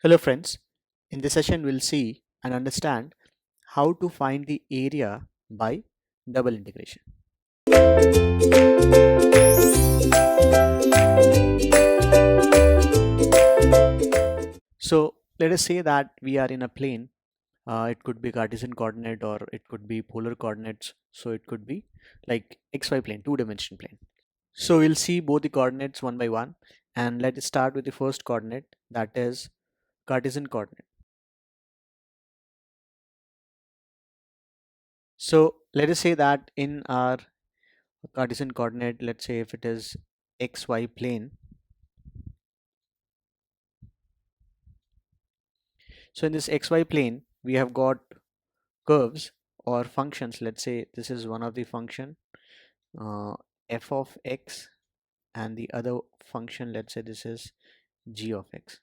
Hello friends, in this session we'll see and understand how to find the area by double integration. So let us say that we are in a plane. It could be Cartesian coordinate or it could be polar coordinates. So it could be like XY plane, two-dimensional plane. So we'll see both the coordinates one by one, and let us start with the first coordinate, that is Cartesian coordinate. So let us say that in our Cartesian coordinate, let's say if it is XY plane. So in this XY plane, we have got curves or functions. Let's say this is one of the function, uh, f of x, and the other function, let's say this is g of x.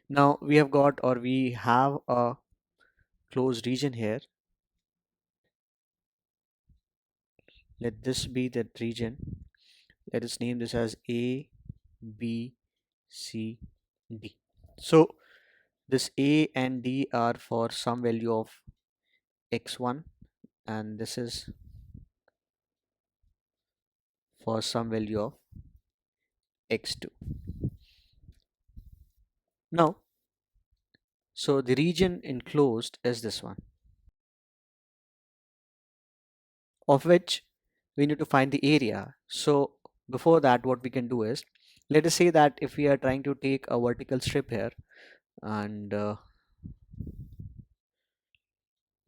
Now we have got, or we have a closed region here. Let this be that region. Let us name this as A, B, C, D. So this A and D are for some value of x1, and this is for some value of x2. Now, so the region enclosed is this one, of which we need to find the area. So before that, what we can do is, let us say that if we are trying to take a vertical strip here, and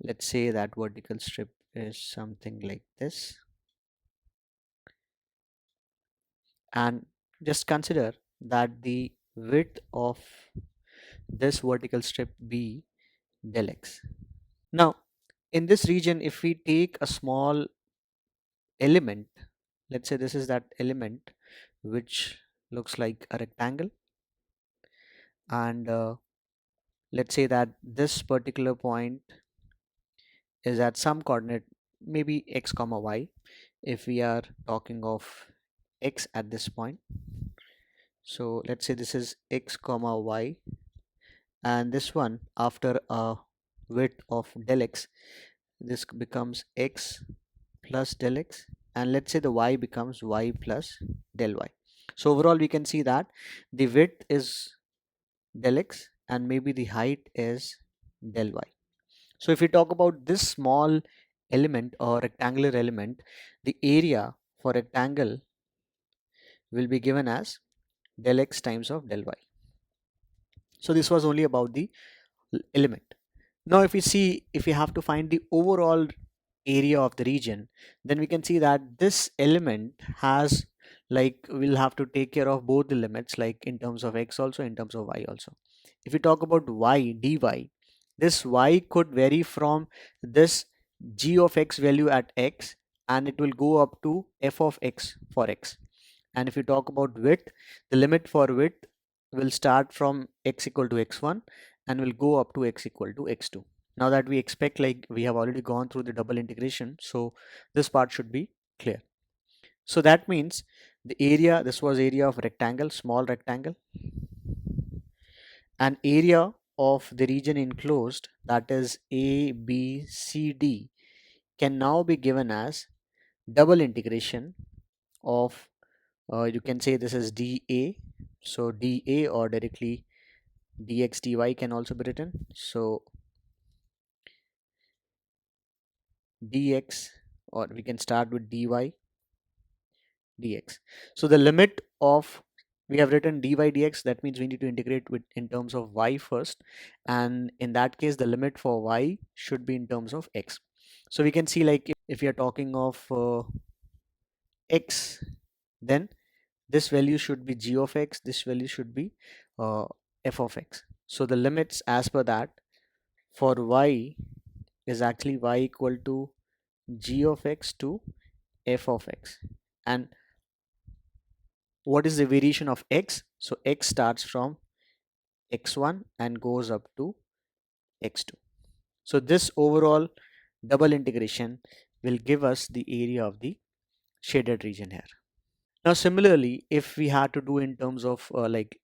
let's say that vertical strip is something like this, and just consider that the width of this vertical strip be del x. Now in this region, if we take a small element, let's say this is that element which looks like a rectangle, and let's say that this particular point is at some coordinate, maybe x comma y, if we are talking of x at this point. So let's say this is x comma y, and this one, after a width of del x, this becomes x plus del x, and let's say the y becomes y plus del y. So overall we can see that the width is del x and maybe the height is del y. So if we talk about this small element or rectangular element, the area for rectangle will be given as del x times of del y. So this was only about the element. Now if we see, if we have to find the overall area of the region, then we can see that this element has, like, we'll have to take care of both the limits, like in terms of x also, in terms of y also. If we talk about y dy, this y could vary from this g of x value at x, and it will go up to f of x for x. And if you talk about width, the limit for width will start from x equal to x1 and will go up to x equal to x2. Now that we expect, like, we have already gone through the double integration, so this part should be clear. So that means the area, this was area of rectangle, small rectangle, and area of the region enclosed, that is a b c d, can now be given as double integration of, you can say this is dA. So dA, or directly dx dy can also be written. So dx, or we can start with dy dx. So the limit of, we have written dy dx, that means we need to integrate with in terms of y first, and in that case the limit for y should be in terms of x. So we can see, like, if we are talking of x, then this value should be g of x, this value should be f of x. So the limits as per that for y is actually y equal to g of x to f of x. And what is the variation of x? So x starts from x1 and goes up to x2. So this overall double integration will give us the area of the shaded region here. Now similarly, if we had to do in terms of like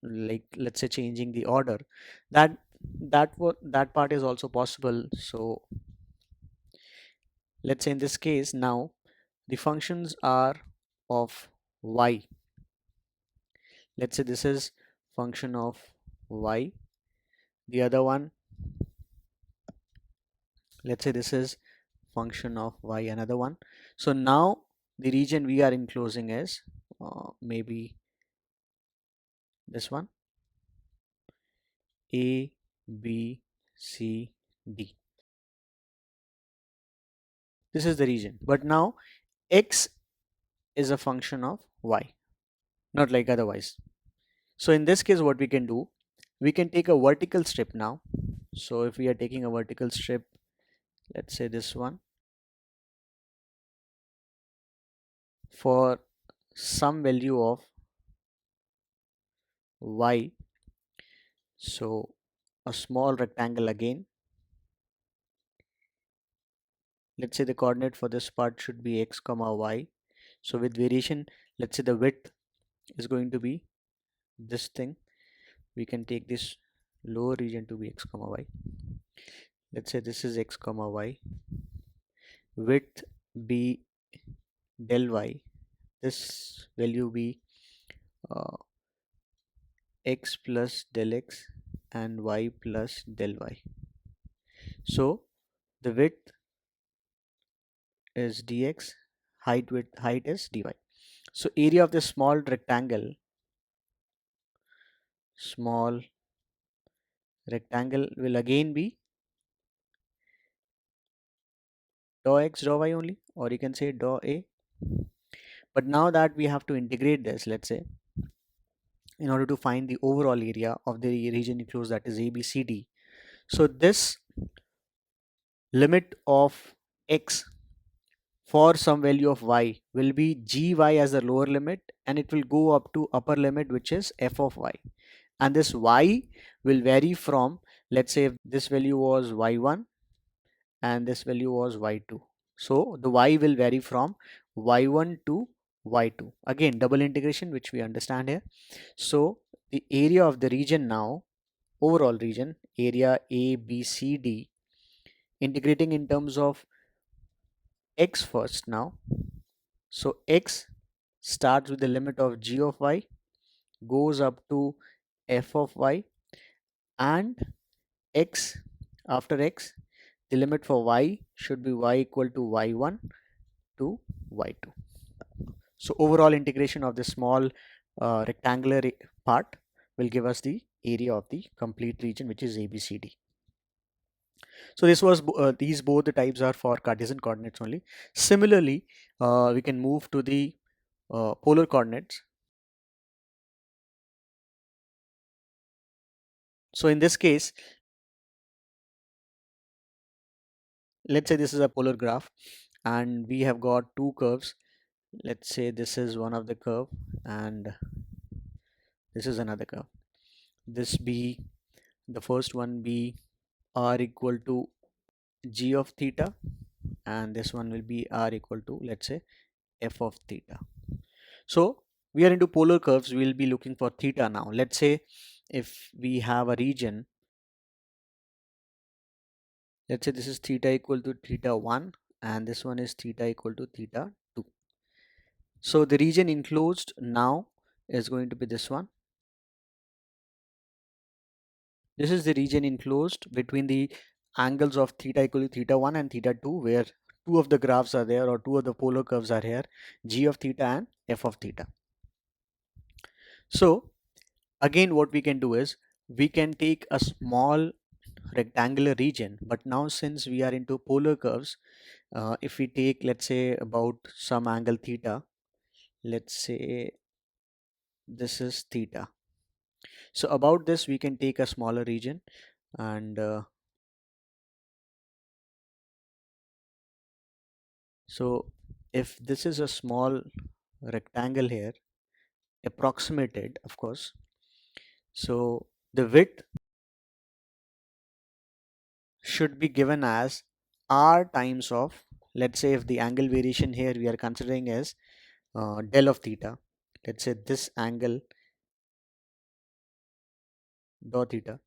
let's say changing the order, that that part is also possible. So let's say in this case now the functions are of y. Let's say this is function of y, the other one, let's say this is function of y, another one. So now the region we are enclosing is maybe this one, a b c d. This is the region, but now x is a function of y, not like otherwise. So in this case what we can do, we can take a vertical strip now. So if we are taking a vertical strip, let's say this one, for some value of y, so a small rectangle again, let's say the coordinate for this part should be x comma y. So with variation, let's say the width is going to be this thing. We can take this lower region to be x comma y. Let's say this is x comma y, width be del y, this value be uh, x plus del x and y plus del y. So the width is dx, height is dy. So area of this small rectangle will again be dou x dou y only, or you can say dou a. But now that we have to integrate this, let's say, in order to find the overall area of the region enclosed, that is ABCD. So this limit of x for some value of y will be gy as the lower limit, and it will go up to upper limit, which is f of y. And this y will vary from, let's say if this value was y1 and this value was y2. So the y will vary from y1 to y2. Again, double integration, which we understand here. So the area of the region now, overall region, area A, B, C, D, integrating in terms of x first now. So x starts with the limit of g of y, goes up to f of y, and x, after x, the limit for y should be y equal to y1 to y2. So overall integration of the small rectangular part will give us the area of the complete region, which is ABCD. So this was these both the types are for Cartesian coordinates only. Similarly, we can move to the polar coordinates. So in this case, let's say this is a polar graph and we have got two curves. Let's say this is one of the curve and this is another curve. This be, the first one be r equal to g of theta, and this one will be r equal to, let's say, f of theta. So we are into polar curves, we will be looking for theta now. Let's say if we have a region, let's say this is theta equal to theta 1 and this one is theta equal to theta 2. So the region enclosed now is going to be this one. This is the region enclosed between the angles of theta equal to theta 1 and theta 2, where two of the graphs are there, or two of the polar curves are here, g of theta and f of theta. So again what we can do is we can take a small rectangular region, but now since we are into polar curves, if we take, let's say, about some angle theta, let's say this is theta. So about this we can take a smaller region, and so if this is a small rectangle here, approximated of course, so the width should be given as r times of, let's say if the angle variation here we are considering as del of theta, let's say this angle dot theta.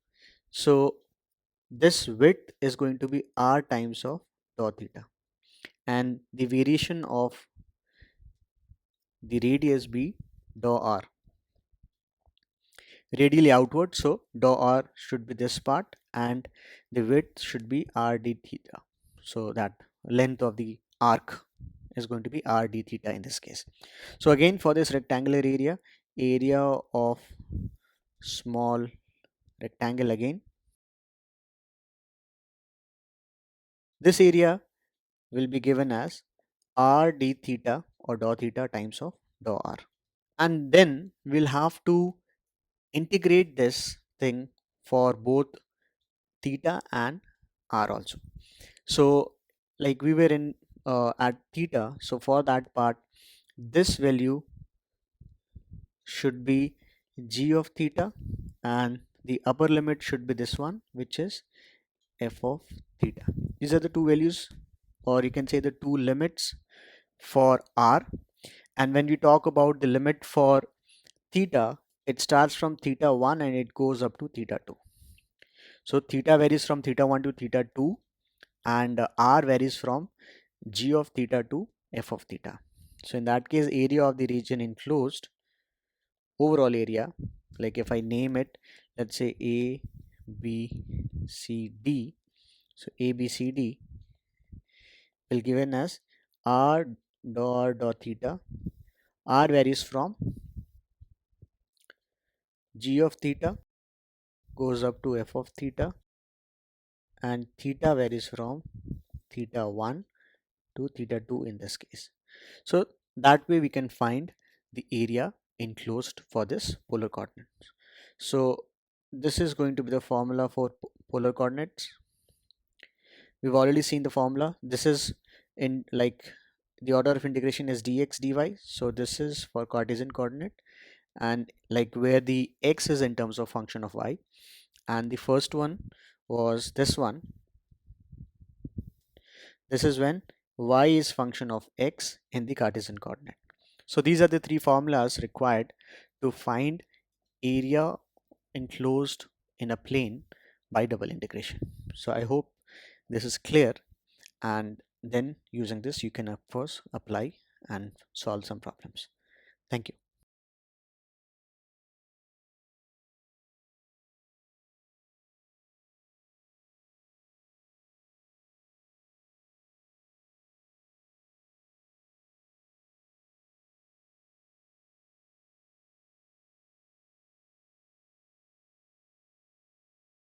So this width is going to be r times of dot theta, and the variation of the radius be dou r, radially outward, so dou r should be this part and the width should be r d theta. So that length of the arc is going to be r d theta in this case. So again, for this rectangular area, area of small rectangle, again this area will be given as r d theta or dou theta times of dou r, and then we'll have to integrate this thing for both theta and r also. So like we were in at theta, so for that part this value should be g of theta, and the upper limit should be this one, which is f of theta. These are the two values, or you can say the two limits for r. And when we talk about the limit for theta, it starts from theta 1 and it goes up to theta 2. So theta varies from theta 1 to theta 2, and r varies from g of theta to f of theta. So in that case, area of the region enclosed, overall area, like if I name it, let's say a b c d, so a b c d will given as r dot theta. R varies from g of theta goes up to f of theta, and theta varies from theta 1 to theta 2 in this case. So that way we can find the area enclosed for this polar coordinates. So this is going to be the formula for polar coordinates. We've already seen the formula. This is in like the order of integration is dx dy. So this is for Cartesian coordinate, and like where the x is in terms of function of y, and the first one was this one. This is when y is function of x in the Cartesian coordinate. So these are the three formulas required to find area enclosed in a plane by double integration. So I hope this is clear, and then using this you can of course apply and solve some problems. Thank you.